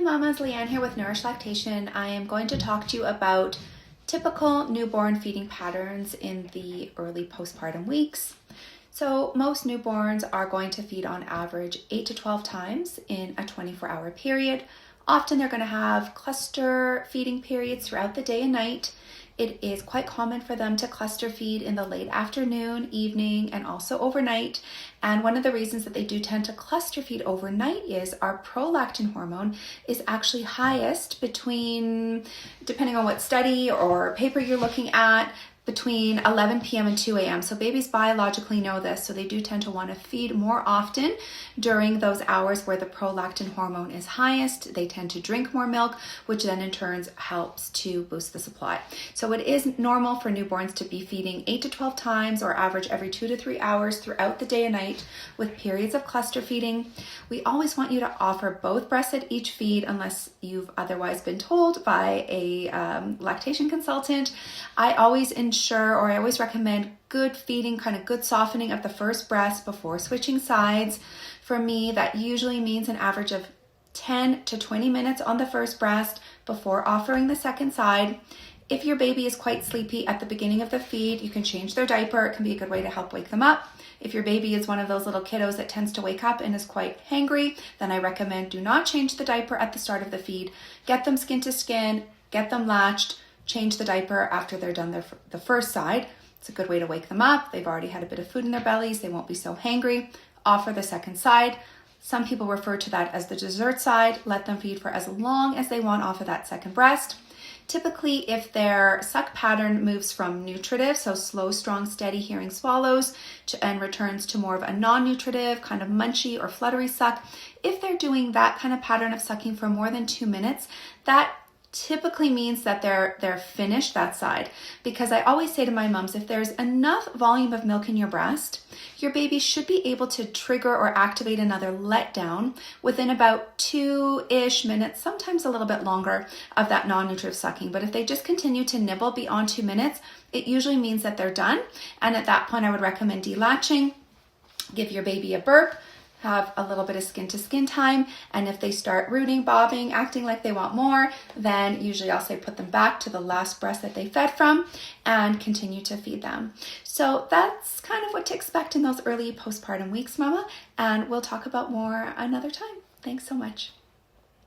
Hi mamas, Leanne here with Nourish Lactation. I am going to talk to you about typical newborn feeding patterns in the early postpartum weeks. So most newborns are going to feed on average 8 to 12 times in a 24-hour period. Often they're going to have cluster feeding periods throughout the day and night. It is quite common for them to cluster feed in the late afternoon, evening, and also overnight. And one of the reasons that they do tend to cluster feed overnight is our prolactin hormone is actually highest between, depending on what study or paper you're looking at, between 11 p.m. and 2 a.m. So babies biologically know this, so they do tend to want to feed more often during those hours where the prolactin hormone is highest. They tend to drink more milk, which then in turn helps to boost the supply. So it is normal for newborns to be feeding 8 to 12 times or average every 2 to 3 hours throughout the day and night with periods of cluster feeding. We always want you to offer both breasts at each feed unless you've otherwise been told by a lactation consultant. I always recommend good feeding, kind of good softening of the first breast before switching sides. For me, that usually means an average of 10 to 20 minutes on the first breast before offering the second side. If your baby is quite sleepy at the beginning of the feed, you can change their diaper. It can be a good way to help wake them up. If your baby is one of those little kiddos that tends to wake up and is quite hangry, then I recommend do not change the diaper at the start of the feed. Get them skin to skin, get them latched, change the diaper after they're done the first side. It's a good way to wake them up. They've already had a bit of food in their bellies. They won't be so hangry. Offer the second side. Some people refer to that as the dessert side. Let them feed for as long as they want off of that second breast. Typically, if their suck pattern moves from nutritive, so slow, strong, steady hearing swallows, and returns to more of a non-nutritive, kind of munchy or fluttery suck, if they're doing that kind of pattern of sucking for more than 2 minutes, that typically means that they're finished that side. Because I always say to my moms, if there's enough volume of milk in your breast, your baby should be able to trigger or activate another letdown within about 2-ish minutes, sometimes a little bit longer, of that non-nutritive sucking. But if they just continue to nibble beyond 2 minutes, it usually means that they're done. And at that point, I would recommend delatching, give your baby a burp, have a little bit of skin to skin time, and if they start rooting, bobbing, acting like they want more, then usually I'll say put them back to the last breast that they fed from and continue to feed them. So that's kind of what to expect in those early postpartum weeks, mama, and we'll talk about more another time. Thanks so much.